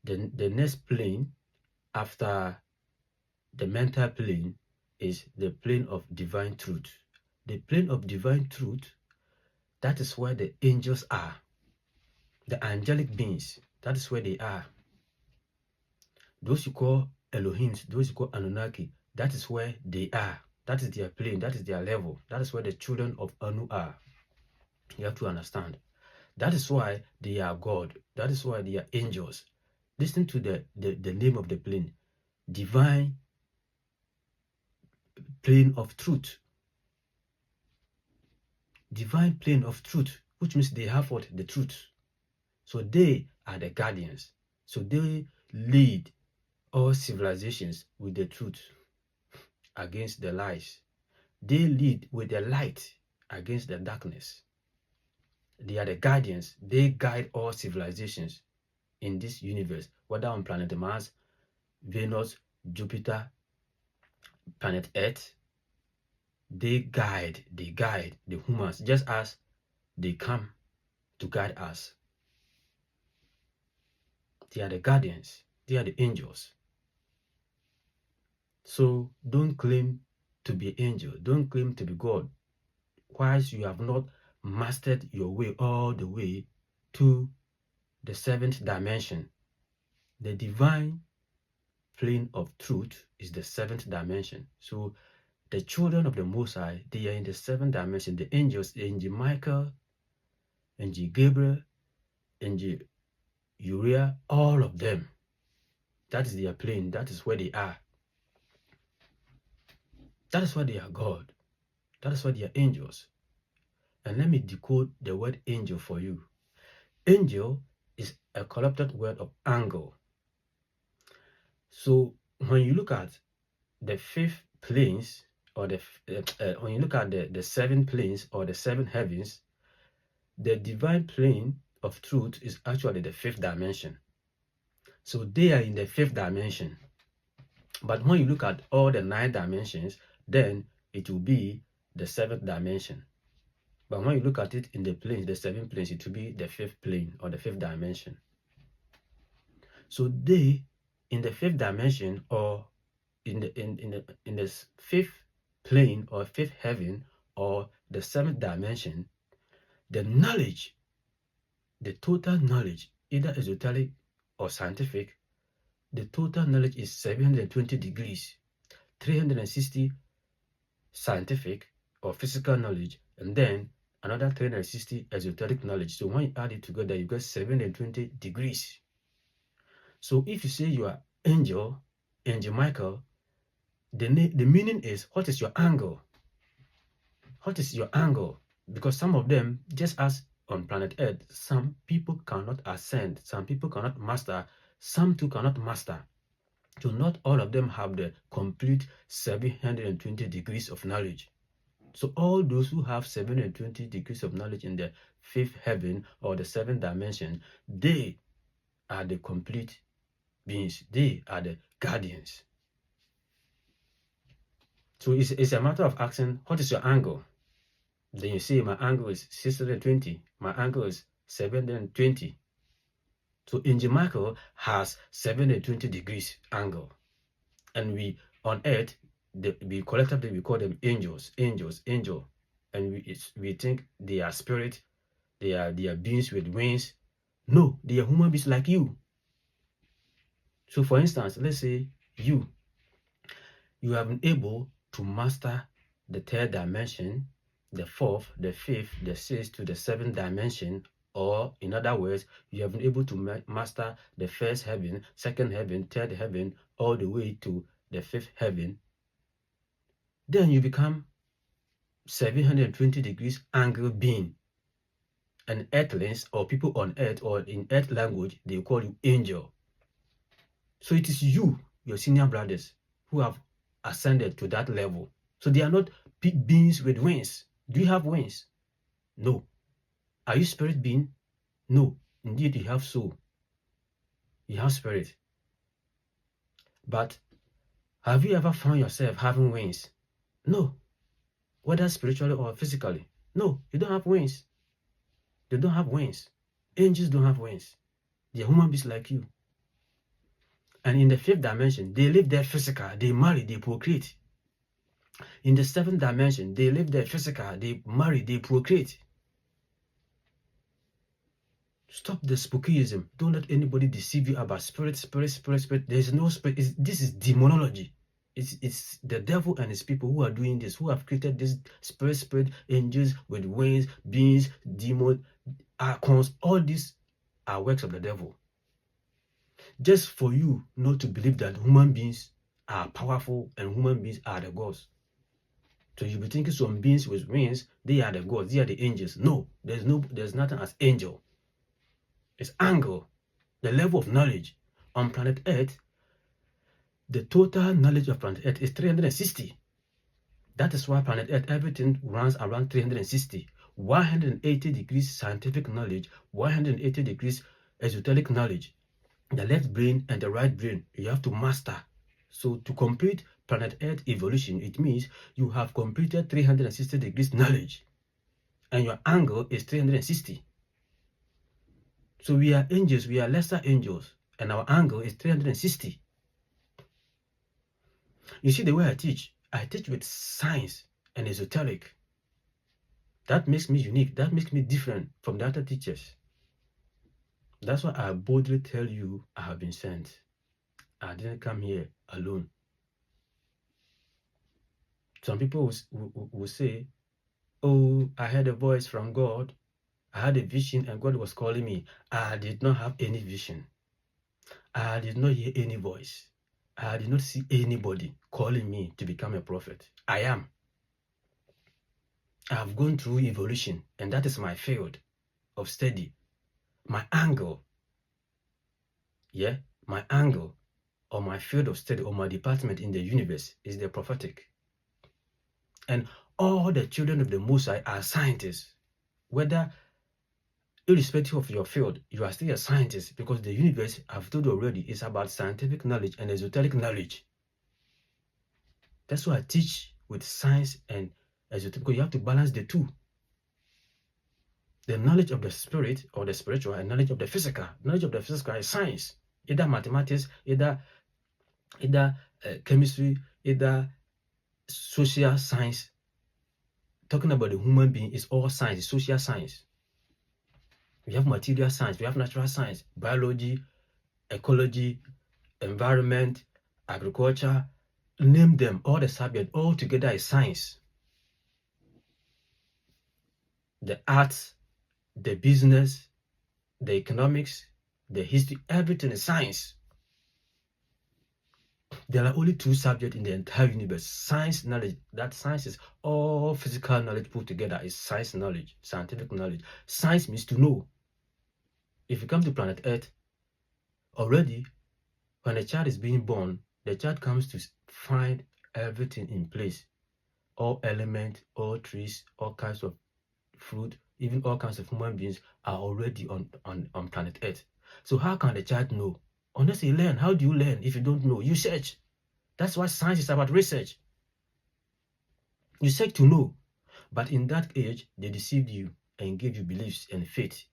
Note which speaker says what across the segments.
Speaker 1: The next plane after the mental plane is the plane of divine truth. The plane of divine truth, that is where the angels are. The angelic beings, that is where they are. Those you call Elohims, those you call Anunnaki, that is where they are. That is their plane, that is their level. That is where the children of Anu are. You have to understand. That is why they are God. That is why they are angels. Listen to the name of the plane. Divine plane of truth. Divine plane of truth, which means they have what? The truth. So they are the guardians. So they lead all civilizations with the truth against the lies. They lead with the light against the darkness. They are the guardians. They guide all civilizations in this universe, whether on planet Mars, Venus, Jupiter, planet Earth. They guide the humans just as they come to guide us. They are the guardians. They are the angels. So don't claim to be angel. Don't claim to be God whilst you have not mastered your way all the way to the seventh dimension. The divine plane of truth is the seventh dimension. So the children of the Most High, they are in the seventh dimension. The angels, Angel Michael, Angel Gabriel, Angel Uriah, all of them. That is their plane. That is where they are. That is why they are God. That is why they are angels. And let me decode the word angel for you. Angel is a corrupted word of angle. So when you look at the fifth planes, or when you look at the seven planes or the seven heavens, the divine plane of truth is actually the fifth dimension. So they are in the fifth dimension. But when you look at all the 9 dimensions, then it will be the seventh dimension. But when you look at it in the planes, the 7 planes, it will be the fifth plane or the fifth dimension. So they, in the fifth dimension, or in the fifth plane or fifth heaven or the seventh dimension, the knowledge, the total knowledge, either esoteric or scientific, the total knowledge is 720 degrees, 360 scientific or physical knowledge, and then another 360 esoteric knowledge. So when you add it together, you get 720 degrees. So if you say you are Angel Michael, the meaning is, what is your angle? What is your angle? Because some of them, just as on planet Earth, some people cannot ascend, some people cannot master, some too cannot master. So not all of them have the complete 720 degrees of knowledge. So all those who have 720 degrees of knowledge in the fifth heaven or the seventh dimension, they are the complete beings. They are the guardians. So it's a matter of asking, what is your angle? Then you say, my angle is 620. My angle is 720. So Angel Michael has 720 degrees angle. And we, on earth, we collectively, we call them angels. And we think they are spirit, they are beings with wings. No, they are human beings like you. So for instance, let's say you have been able to master the third dimension, the fourth, the fifth, the sixth to the seventh dimension, or in other words, you have been able to master the first heaven, second heaven, third heaven, all the way to the fifth heaven. Then you become 720 degrees angle being. And earthlings, or people on earth, or in earth language, they call you angel. So it is you, your senior brothers, who have ascended to that level. So they are not beings with wings. Do you have wings? No. Are you spirit being? No. Indeed, you have soul. You have spirit. But have you ever found yourself having wings? No. Whether spiritually or physically. No, you don't have wings. They don't have wings. Angels don't have wings. They are human beings like you. And in the 5th dimension, they live their physical, they marry, they procreate. In the 7th dimension, they live their physical, they marry, they procreate. Stop the spookyism. Don't let anybody deceive you about spirit. There's no spirit. This is demonology. It's the devil and his people who are doing this, who have created this spirit, angels with wings, beings, demons, archons. All these are works of the devil. Just for you not to believe that human beings are powerful and human beings are the gods. So you'll be thinking some beings with wings, they are the gods, they are the angels. No, there's nothing as angel. It's angle, the level of knowledge. On planet Earth, the total knowledge of planet Earth is 360. That is why planet Earth, everything runs around 360. 180 degrees scientific knowledge, 180 degrees esoteric knowledge. The left brain and the right brain, you have to master. So to complete planet Earth evolution, it means you have completed 360 degrees knowledge. And your angle is 360. So we are angels, we are lesser angels, and our angle is 360. You see the way I teach with science and esoteric. That makes me unique, that makes me different from the other teachers. That's why I boldly tell you I have been sent. I didn't come here alone. Some people will say, oh, I heard a voice from God. I had a vision and God was calling me. I did not have any vision. I did not hear any voice. I did not see anybody calling me to become a prophet. I am. I have gone through evolution, and that is my field of study. My angle, my angle or my field of study or my department in the universe is the prophetic. And all the children of the Most High are scientists. Whether, irrespective of your field, you are still a scientist, because the universe, I've told you already, is about scientific knowledge and esoteric knowledge. That's why I teach with science and esoteric, because you have to balance the two. The knowledge of the spirit or the spiritual and knowledge of the physical. Knowledge of the physical is science, either mathematics, either chemistry, either social science. Talking about the human being is all science, it's social science. We have material science, we have natural science, biology, ecology, environment, agriculture, name them, all the subjects, all together is science. The arts, the business, the economics, the history, everything is science. There are only two subjects in the entire universe. Science knowledge, that science is all physical knowledge put together, is science knowledge, scientific knowledge. Science means to know. If you come to planet Earth, already, when a child is being born, the child comes to find everything in place. All elements, all trees, all kinds of fruit, even all kinds of human beings are already on planet Earth. So how can the child know? Unless you learn. How do you learn if you don't know? You search. That's why science is about research. You search to know. But in that age, they deceived you and gave you beliefs and faith.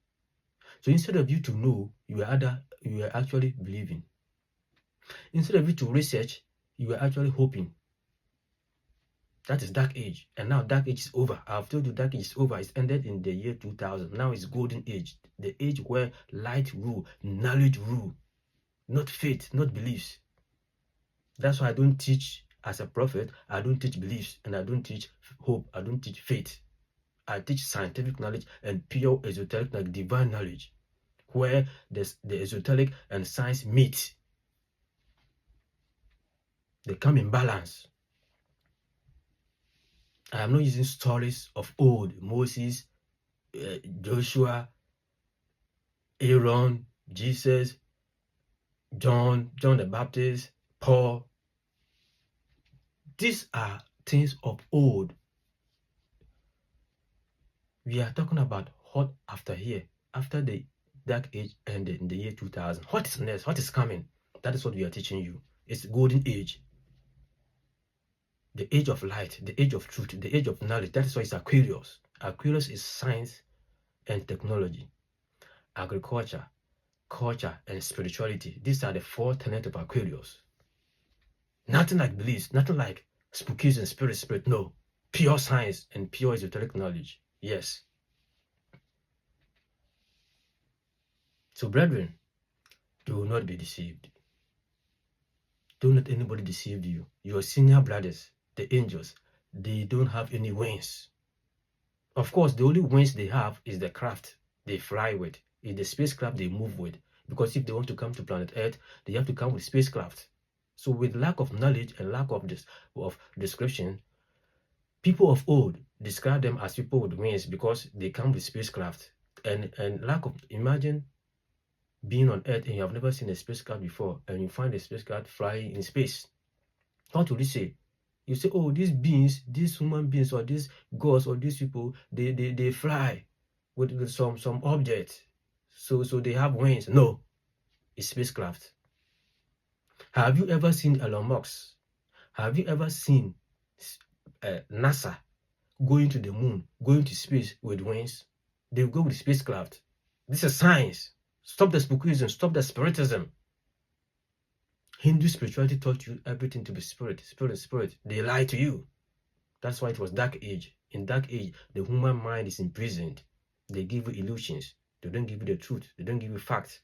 Speaker 1: So instead of you to know, you are actually believing. Instead of you to research, you are actually hoping. That is dark age. And now dark age is over. I've told you dark age is over. It's ended in the year 2000. Now it's golden age. The age where light rule, knowledge rule. Not faith, not beliefs. That's why I don't teach as a prophet. I don't teach beliefs, and I don't teach hope. I don't teach faith. I teach scientific knowledge and pure esoteric, like divine knowledge, where the esoteric and science meet. They come in balance. I am not using stories of old Moses, Joshua, Aaron, Jesus, John the Baptist, Paul. These are things of old. We are talking about what after here, after the dark age ended in the year 2000. What is next? What is coming? That is what we are teaching you. It's the golden age. The age of light, the age of truth, the age of knowledge. That is why it's Aquarius. Aquarius is science and technology, agriculture, culture, and spirituality. These are the 4 tenets of Aquarius. Nothing like beliefs, nothing like spookies and spirit. No. Pure science and pure esoteric knowledge. Yes. So, brethren, do not be deceived. Don't let anybody deceive you. Your senior brothers, the angels, they don't have any wings. Of course, the only wings they have is the craft they fly with. It's the spacecraft they move with. Because if they want to come to planet Earth, they have to come with spacecraft. So with lack of knowledge and lack of description, people of old describe them as people with wings because they come with spacecraft. And lack of, imagine being on Earth and you have never seen a spacecraft before and you find a spacecraft flying in space. What would you say? You say, oh, these beings, these human beings or these gods or these people, they fly with some object. So they have wings. No, it's spacecraft. Have you ever seen Elon Musk? Have you ever seen NASA going to the moon, going to space with wings? They go with spacecraft. This is science. Stop the spookyism, stop the spiritism. Hindu spirituality taught you everything to be spirit. They lie to you. That's why it was dark age. In dark age, the human mind is imprisoned. They give you illusions. They don't give you the truth. They don't give you facts.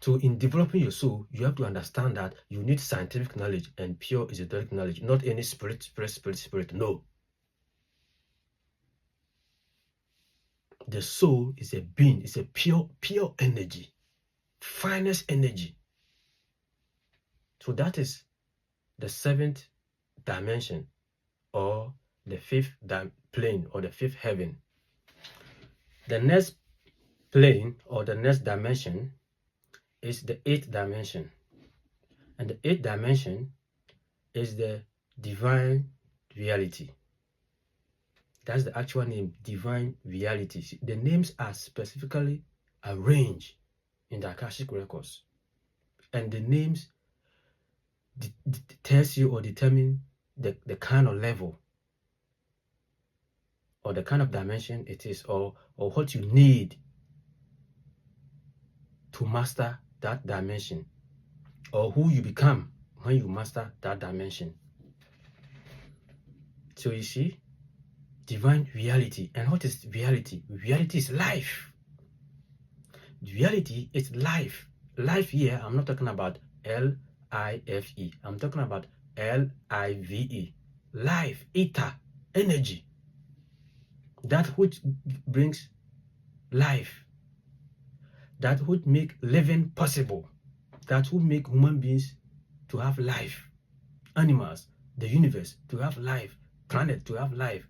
Speaker 1: So in developing your soul, you have to understand that you need scientific knowledge and pure esoteric knowledge, not any spirit. No. The soul is a being, it's a pure energy, finest energy. So that is the 7th dimension or the 5th plane or the 5th heaven. The next plane or the next dimension is the 8th dimension. And the 8th dimension is the divine reality. That's the actual name, divine reality. The names are specifically arranged in the Akashic records. And the names tells you or determine the kind of level or the kind of dimension it is or what you need to master that dimension or who you become when you master that dimension. So you see, divine reality. And what is reality? Reality is life. Reality is life. Life here, I'm not talking about L-I-F-E. I'm talking about L-I-V-E. Life, ether, energy. That which brings life. That would make living possible. That would make human beings to have life. Animals, the universe to have life. Planet to have life.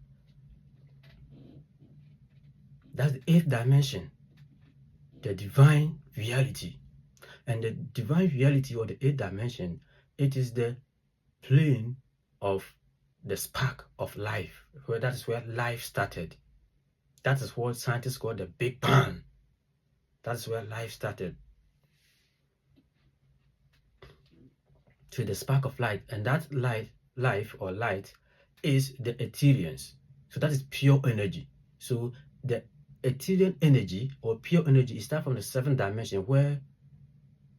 Speaker 1: That's the 8th dimension. The divine reality. And the divine reality or the 8th dimension, it is the plane of the spark of life. Where that is where life started. That is what scientists call the Big Bang. That's where life started. To the spark of light, and that life is the Ethereans. So that is pure energy. So the Etherean energy or pure energy is start from the 7th dimension where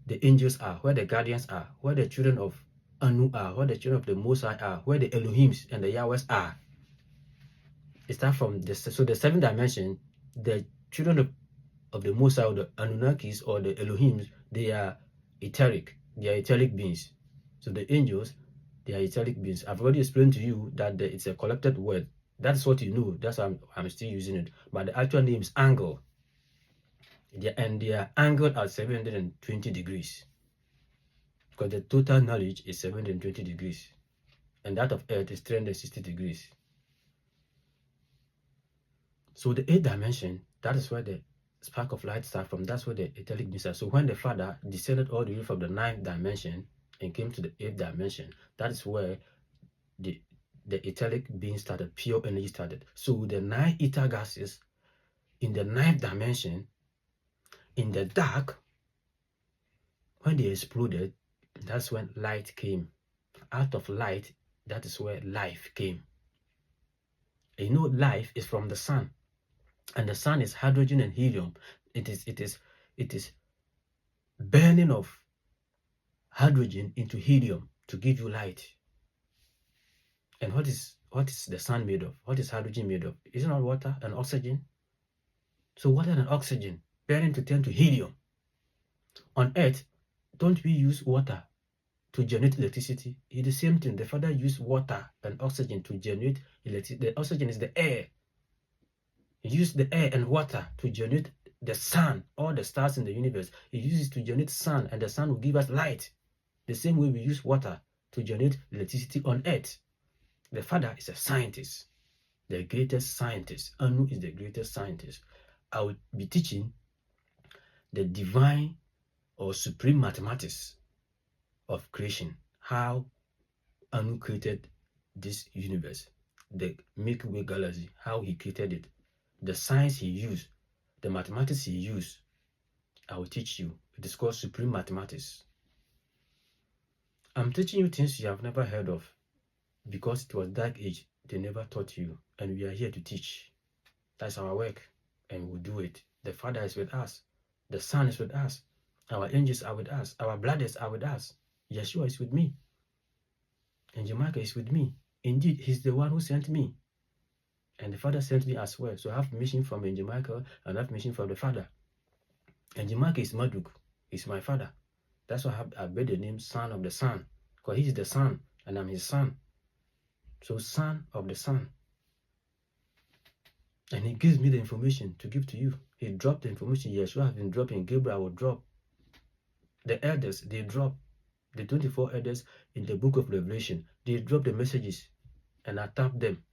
Speaker 1: the angels are, where the guardians are, where the children of Anu are, where the children of the Most High are, where the Elohims and the Yahwehs are. It starts from the 7th dimension. The children of the Most High or the Anunnakis or the Elohims, they are etheric. They are etheric beings. So the angels, they are etheric beings. I've already explained to you that it's a collected word. That's what you know. That's why I'm still using it. But the actual name is angle. And they are angled at 720 degrees. Because the total knowledge is 720 degrees. And that of Earth is 360 degrees. So the 8th dimension, that is where the spark of light starts from. That's where the etheric beings are. So when the Father descended all the way from the 9th dimension and came to the 8th dimension, that is where the etheric being started, pure energy started. So the 9 ether gases in the 9th dimension, in the dark, when they exploded, that's when light came. Out of light, that is where life came. And you know, life is from the sun. And the sun is hydrogen and helium. It is burning of hydrogen into helium to give you light. And what is the sun made of? What is hydrogen made of? Is it not water and oxygen? So water and oxygen burning to turn to helium. On earth, don't we use water to generate electricity? It's the same thing. The Father used water and oxygen to generate electricity. The oxygen is the air. He used the air and water to generate the sun, all the stars in the universe. He uses to generate sun, and the sun will give us light. The same way we use water to generate electricity on earth. The Father is a scientist, the greatest scientist. Anu is the greatest scientist. I will be teaching the divine or supreme mathematics of creation, how Anu created this universe, the Milky Way galaxy, how he created it, the science he used, the mathematics he used. I will teach you. It is called supreme mathematics. I'm teaching you things you have never heard of because it was dark age. They never taught you, and we are here to teach. That's our work, and we'll do it. The Father is with us. The Son is with us. Our angels are with us. Our brothers are with us. Yeshua is with me. And Jamaica is with me. Indeed, he's the one who sent me. And the Father sent me as well. So I have mission from Jamaica and I have mission from the Father. And Jamaica is Maduk. He's my father. That's why I bear the name Son of the Son. Because he is the Son and I'm his son. So Son of the Son. And he gives me the information to give to you. He dropped the information. Yeshua has been dropping. Gabriel will drop. The elders, they drop. The 24 elders in the book of Revelation, they drop the messages and I tap them.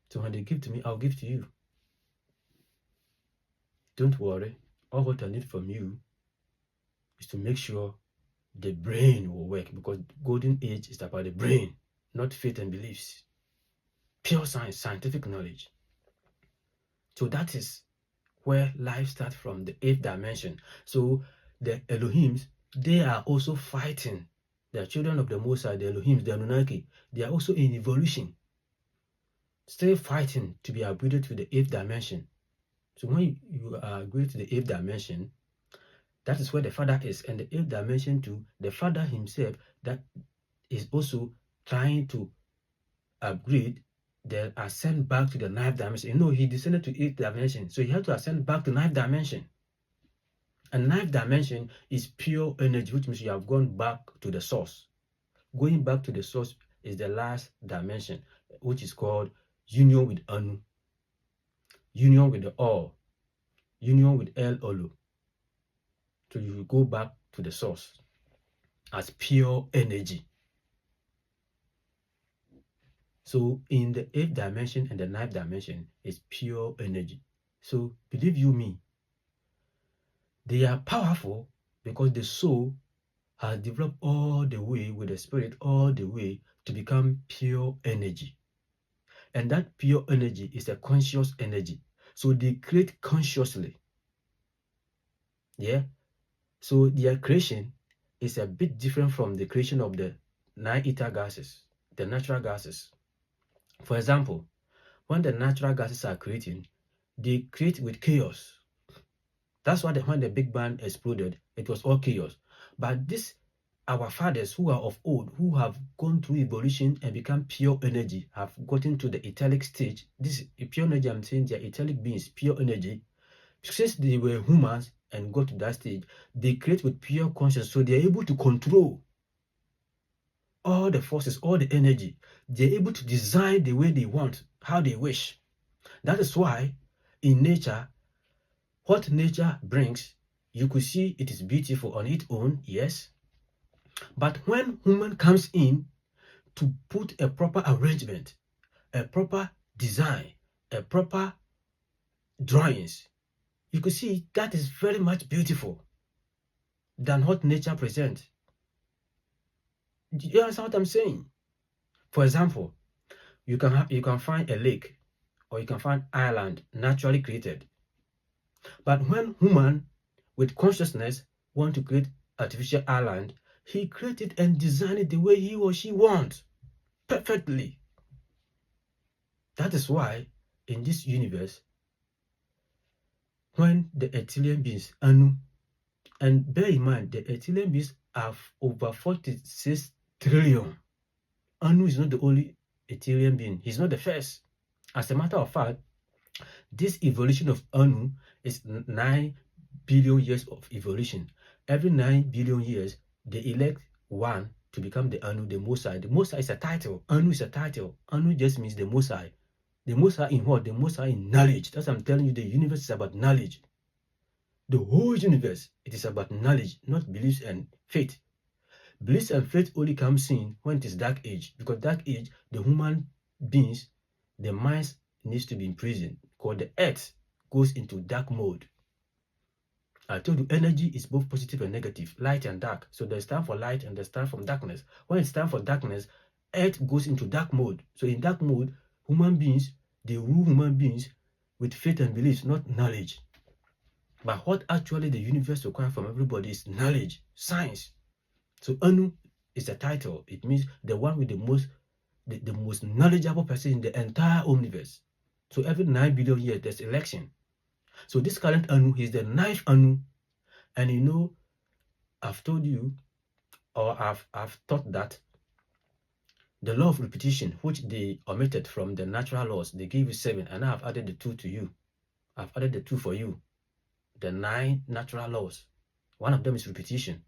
Speaker 1: So when they give to me, I'll give to you. Don't worry. All what I need from you is to make sure the brain will work, because golden age is about the brain, not faith and beliefs. Pure science, scientific knowledge. So that is where life starts from, the 8th dimension. So the Elohims, they are also fighting. The children of the Most High, the Elohims, the Anunnaki, they are also in evolution, still fighting to be upgraded to the 8th dimension. So when you are upgraded to the 8th dimension, that is where the Father is. And the 8th dimension too, the Father himself, that is also trying to upgrade, they ascend back to the 9th dimension. You know, he descended to 8th dimension, so he had to ascend back to 9th dimension. And 9th dimension is pure energy, which means you have gone back to the source. Going back to the source is the last dimension, which is called union with Anu, union with the All, union with El Olu. So you go back to the source as pure energy. So in the 8th dimension and the 9th dimension is pure energy. So believe you me, they are powerful because the soul has developed all the way with the spirit, all the way to become pure energy. And that pure energy is a conscious energy. So they create consciously. Yeah. So their creation is a bit different from the creation of the 9 ether gases, the natural gases. For example, when the natural gases are creating, they create with chaos. That's why when the Big Bang exploded, it was all chaos. But this, our fathers who are of old, who have gone through evolution and become pure energy, have gotten to the etheric stage. This pure energy, I'm saying they are etheric beings, pure energy. Since they were humans and got to that stage, they create with pure consciousness. So they are able to control all the forces, all the energy. They are able to design the way they want, how they wish. That is why in nature, what nature brings, you could see it is beautiful on its own, yes. But when human comes in to put a proper arrangement, a proper design, a proper drawings, you could see that is very much beautiful than what nature presents. Do you understand what I'm saying? For example, you can find a lake or you can find island naturally created. But when human with consciousness want to create artificial island, he created and designed it the way he or she wants, perfectly. That is why in this universe when the Ethereum beings, Anu, and bear in mind the Ethereum beings have over 46 trillion. Anu is not the only Ethereum being. He's not the first. As a matter of fact, this evolution of Anu is 9 billion years of evolution. Every 9 billion years, they elect one to become the Anu, the Most High. The Most High is a title. Anu is a title. Anu just means the Most High. The Most High in what? The Most High in knowledge. That's what I'm telling you. The universe is about knowledge. The whole universe, it is about knowledge, not beliefs and faith. Beliefs and faith only comes in when it is dark age. Because dark age, the human beings, the minds needs to be imprisoned. Because the earth goes into dark mode. I told you energy is both positive and negative, light and dark. So there's time for light and there's time for darkness. When it's time for darkness, earth goes into dark mode. So in dark mode, human beings, they rule human beings with faith and beliefs, not knowledge. But what actually the universe requires from everybody is knowledge, science. So Anu is a title. It means the one with the most knowledgeable person in the entire universe. So every 9 billion years, there's election. So this current Anu is the 9th Anu. And you know, I've told you, or I've taught that the law of repetition, which they omitted from the natural laws, they gave you 7, and now I've added the 2 to you. I've added the 2 for you. The 9 natural laws. One of them is repetition.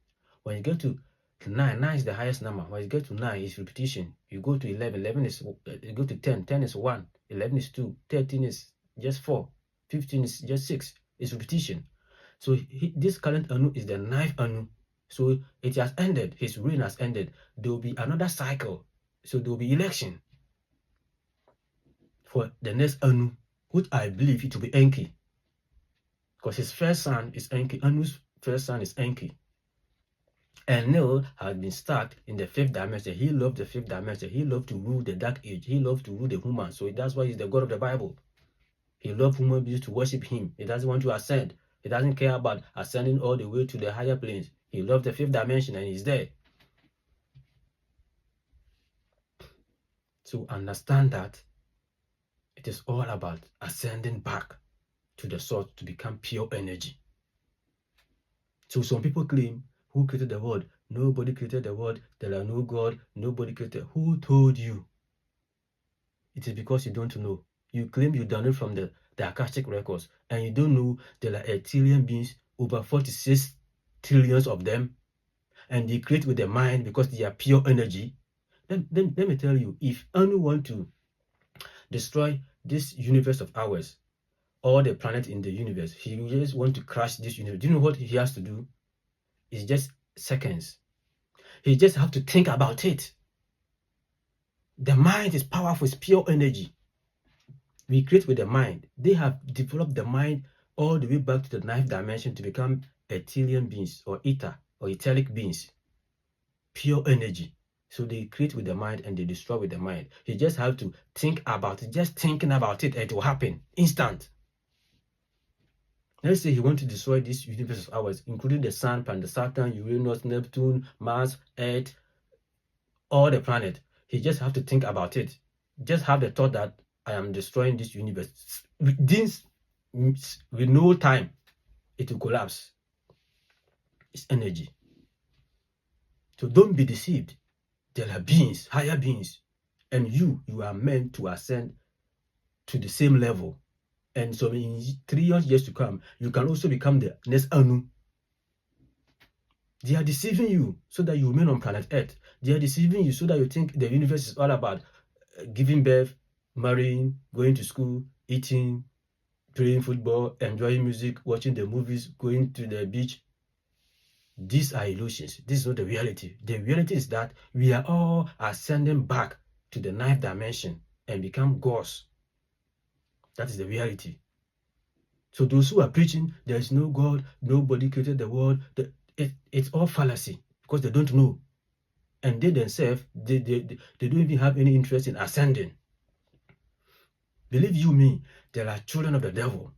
Speaker 1: When you get to 9, 9 is the highest number. When you get to 9, it's repetition. You go to 11, 11 is, you go to 10, 10 is 1, 11 is 2, 13 is just 4, 15 is just 6. It's repetition. So this current Anu is the 9th Anu. So it has ended. His reign has ended. There will be another cycle. So there will be election for the next Anu, which I believe it will be Enki. Because his first son is Enki. Anu's first son is Enki. And Nil has been stuck in the 5th dimension. He loved the 5th dimension. He loved to rule the dark age. He loved to rule the human. So that's why he's the God of the Bible. He loved human beings to worship him. He doesn't want to ascend. He doesn't care about ascending all the way to the higher planes. He loved the 5th dimension and he's there. So understand that it is all about ascending back to the source to become pure energy. So some people claim, who created the world? Nobody created the world. There are no God. Nobody created. Who told you? It is because you don't know. You claim you download from the Akashic records and you don't know there are Ethereum beings, over 46 trillions of them, and they create with the mind because they are pure energy. Then let me tell you, if anyone want to destroy this universe of ours, all the planets in the universe, he just want to crash this universe. Do you know what he has to do? It's just seconds. He just have to think about it. The mind is powerful, it's pure energy. We create with the mind. They have developed the mind all the way back to the 9th dimension to become Ethereum beings or ether or etheric beings. Pure energy. So they create with the mind and they destroy with the mind. You just have to think about it. Just thinking about it, and it will happen. Instant. Let's say he wants to destroy this universe of ours, including the Sun, planet Saturn, Uranus, Neptune, Mars, Earth, all the planets. He just have to think about it. Just have the thought that I am destroying this universe. With no time, it will collapse. It's energy. So don't be deceived. There are beings, higher beings, and you are meant to ascend to the same level. And so in 3 years to come, you can also become the next Anu. They are deceiving you so that you remain on planet Earth. They are deceiving you so that you think the universe is all about giving birth, marrying, going to school, eating, playing football, enjoying music, watching the movies, going to the beach. These are illusions. This is not the reality. The reality is that we are all ascending back to the 9th dimension and become gods. That is the reality. So those who are preaching there is no God, nobody created the world, it's all fallacy because they don't know. And they themselves, they don't even have any interest in ascending. Believe you me, there are children of the devil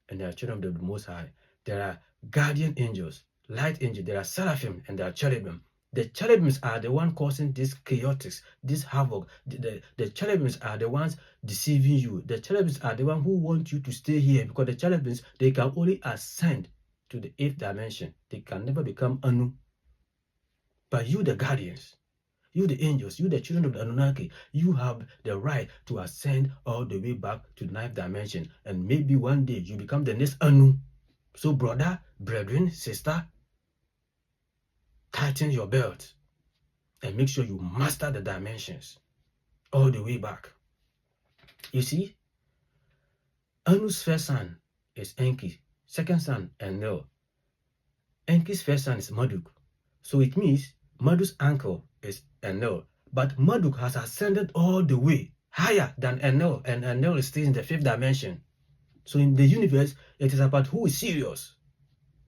Speaker 1: and there are children of the Most High. There are guardian angels, light angels, there are seraphim and there are cherubim. The cherubims are the one causing this chaotics, this havoc. The cherubims are the ones deceiving you. The cherubims are the one who want you to stay here, because the cherubims, they can only ascend to the 8th dimension. They can never become Anu. But you, the guardians, you, the angels, you, the children of the Anunnaki, you have the right to ascend all the way back to the 9th dimension. And maybe one day you become the next Anu. So brother, brethren, sister, tighten your belt and make sure you master the dimensions all the way back. You see, Anu's first son is Enki, second son Enlil. Enki's first son is Marduk. So it means Marduk's uncle is Enlil. But Marduk has ascended all the way higher than Enlil, and Enlil is still in the 5th dimension. So in the universe, it is about who is serious.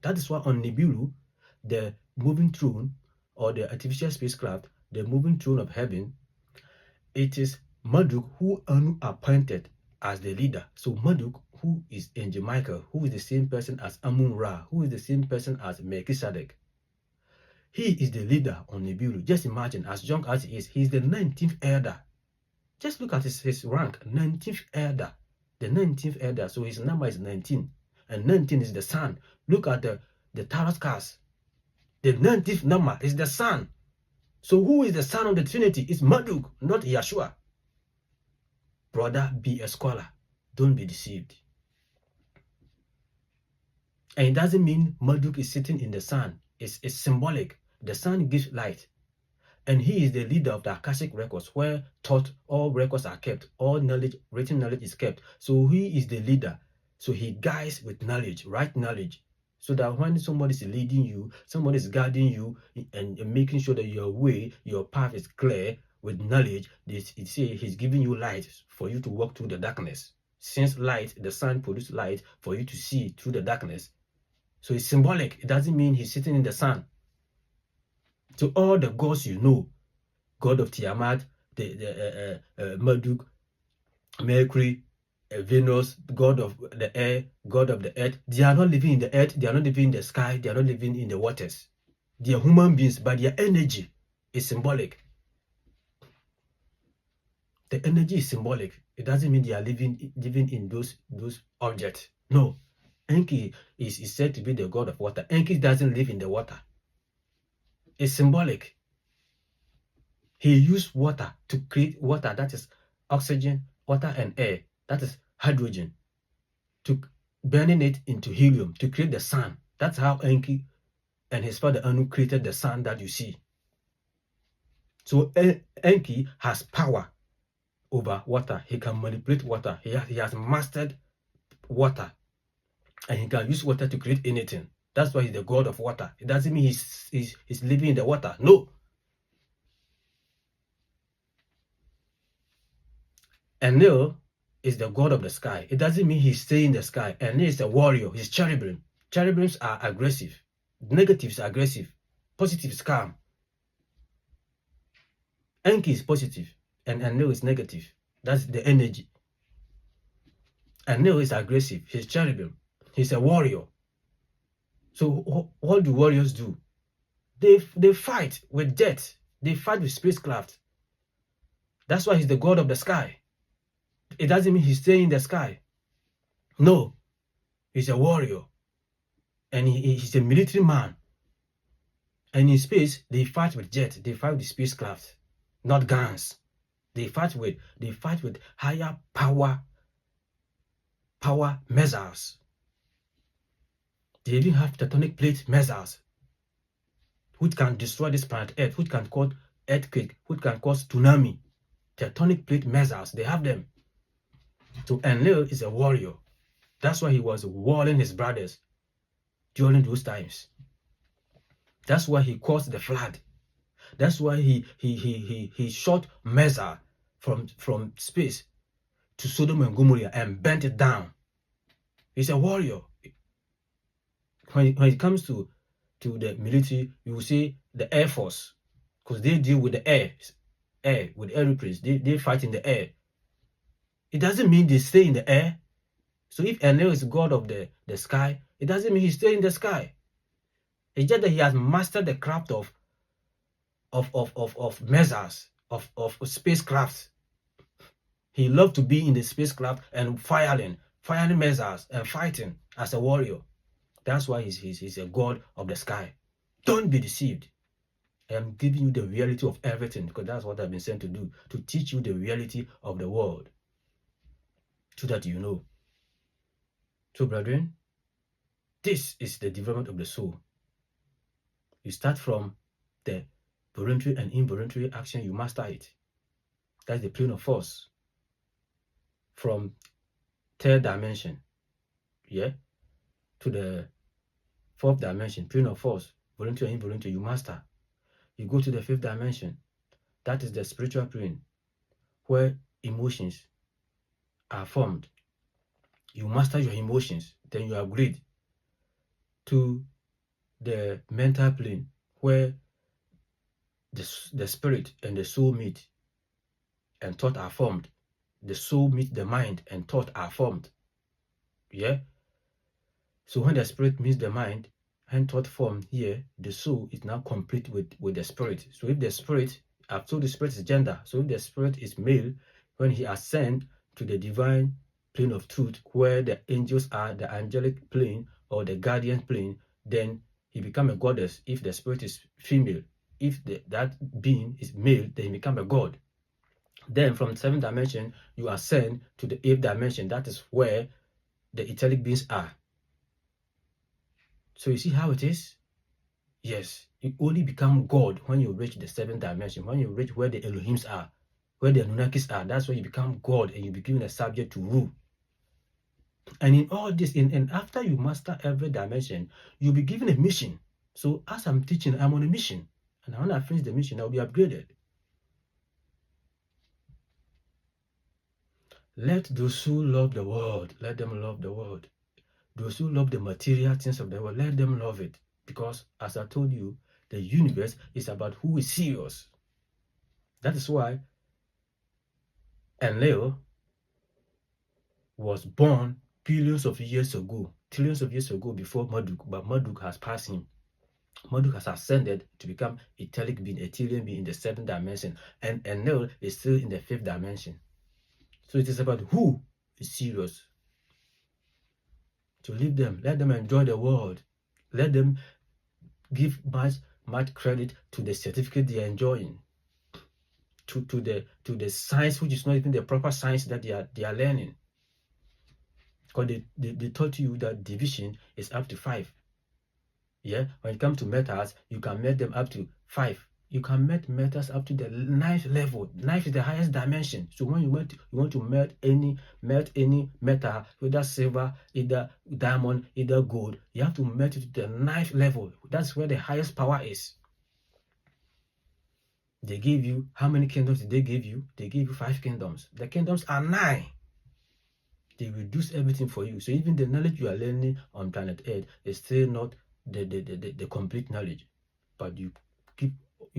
Speaker 1: That is why on Nibiru, the moving throne, or the artificial spacecraft, the moving throne of heaven, it is Marduk who Anu appointed as the leader. So Marduk, who is Angel Michael, who is the same person as Amun-Ra, who is the same person as Melchizedek, he is the leader on Nibiru. Just imagine, as young as he is, he is the 19th elder. Just look at his rank, 19th elder. The 19th elder, so his number is 19. And 19 is the sun. Look at the tarot cards. The 19th number is the sun. So who is the son of the Trinity? It's Marduk, not Yeshua. Brother, be a scholar. Don't be deceived. And it doesn't mean Marduk is sitting in the sun. It's symbolic. The sun gives light. And he is the leader of the Akashic records, where all records are kept. All knowledge, written knowledge is kept. So he is the leader. So he guides with knowledge, right knowledge. So that when somebody is leading you, somebody is guiding you and making sure that your way, your path is clear with knowledge, he's giving you light for you to walk through the darkness. Since light, the sun produces light for you to see through the darkness. So it's symbolic. It doesn't mean he's sitting in the sun. So all the gods you know, God of Tiamat, Marduk, Mercury, Venus, God of the air, God of the earth, they are not living in the earth, they are not living in the sky, they are not living in the waters. They are human beings, but their energy is symbolic. The energy is symbolic. It doesn't mean they are living in those objects. No. Enki is said to be the god of water. Enki doesn't live in the water. It's symbolic. He used water to create water, that is oxygen, water and air, that is hydrogen, to burning it into helium to create the sun. That's how Enki and his father Anu created the sun that you see. So Enki has power over water. He can manipulate water. He has mastered water, and he can use water to create anything. That's why he's the god of water. It doesn't mean he's living in the water. No. Enlil is the god of the sky. It doesn't mean he's staying in the sky. Enlil is a warrior. He's cherubim. Cherubims are aggressive. Negative is aggressive. Positive is calm. Enki is positive, and Enlil is negative. That's the energy. Enlil is aggressive. He's cherubim. He's a warrior. So what do warriors do? They fight with death. They fight with spacecraft. That's why he's the god of the sky. It doesn't mean he's staying in the sky. No. He's a warrior. And he's a military man. And in space, they fight with jets. They fight with spacecraft, not guns. They fight with higher power missiles. They even have tectonic plate missiles, which can destroy this planet Earth, which can cause earthquake, which can cause tsunami. Tectonic plate missiles, they have them. So Enlil is a warrior. That's why he was warring his brothers during those times. That's why he caused the flood. That's why he shot missile from space to Sodom and Gomorrah and bent it down. He's a warrior. When it comes to the military, you will see the Air Force, because they deal with the air with airplanes. They fight in the air. It doesn't mean they stay in the air. So if Enlil is god of the sky, it doesn't mean he stays in the sky. It's just that he has mastered the craft of missiles, of spacecraft. He loved to be in the spacecraft and firing missiles and fighting as a warrior. That's why he's a god of the sky. Don't be deceived. I am giving you the reality of everything, because that's what I've been sent to do, to teach you the reality of the world, so that you know. So, brethren, this is the development of the soul. You start from the voluntary and involuntary action, you master it. That's the plane of force. From third dimension, yeah, to the fourth dimension, plane of force, voluntary and involuntary, you master. You go to the fifth dimension. That is the spiritual plane, where emotions are formed. You master your emotions, then you upgrade to the mental plane, where the spirit and the soul meet and thought are formed. The soul meets the mind and thought are formed. Yeah? So when the spirit meets the mind and thought form here, the soul is now complete with the spirit. So if the spirit, I've told the spirit is gender, so if the spirit is male, when he ascends to the divine plane of truth, where the angels are, the angelic plane or the guardian plane, then he becomes a goddess. If the spirit is female, if that being is male, then he becomes a god. Then from the seventh dimension, you ascend to the eighth dimension. That is where the etheric beings are. So you see how it is? Yes, you only become God when you reach the seventh dimension, when you reach where the Elohims are, where the Anunnakis are. That's where you become God and you be given a subject to rule. And in all this, and after you master every dimension, you'll be given a mission. So as I'm teaching, I'm on a mission. And when I finish the mission, I'll be upgraded. Let those who love the world, let them love the world. Those who love the material things of the world, let them love it. Because as I told you, the universe is about who is serious. That is why Enlil was born billions of years ago, trillions of years ago before Marduk, but Marduk has passed him. Marduk has ascended to become etheric being, Ethereum being in the seventh dimension, and Enlil is still in the fifth dimension. So it is about who is serious. To leave them, let them enjoy the world. Let them give much credit to the certificate they are enjoying, to the science, which is not even the proper science that they are learning. Because they taught you that division is up to 5. Yeah, when it comes to metals, you can met them up to 5. You can melt metals up to the 9th level. 9th is the highest dimension. So when you want to melt any metal, whether silver, either diamond, either gold, you have to melt it to the 9th level. That's where the highest power is. They gave you, how many kingdoms did they give you? They gave you 5 kingdoms. The kingdoms are 9. They reduce everything for you. So even the knowledge you are learning on planet Earth is still not the complete knowledge. But you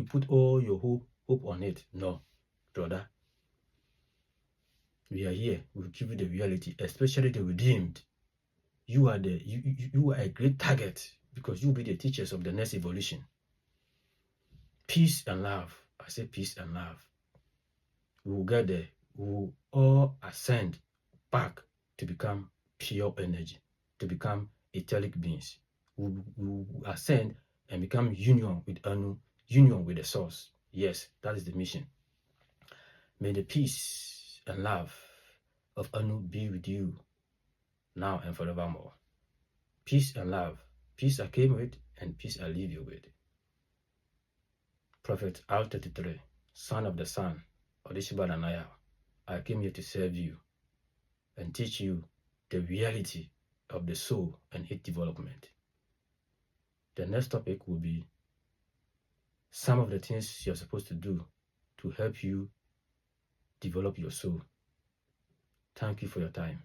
Speaker 1: put all your hope on it. No, brother. We are here. We'll give you the reality, especially the redeemed. You are you are a great target, because you'll be the teachers of the next evolution. Peace and love. I say peace and love. We will get there. We will all ascend back to become pure energy, to become etheric beings. We will ascend and become union with Anu, union with the source. Yes, that is the mission. May the peace and love of Anu be with you now and forevermore. Peace and love. Peace I came with, and peace I leave you with. Prophet R33, son of the sun, Odishibananaya, I came here to serve you and teach you the reality of the soul and its development. The next topic will be some of the things you're supposed to do to help you develop your soul. Thank you for your time.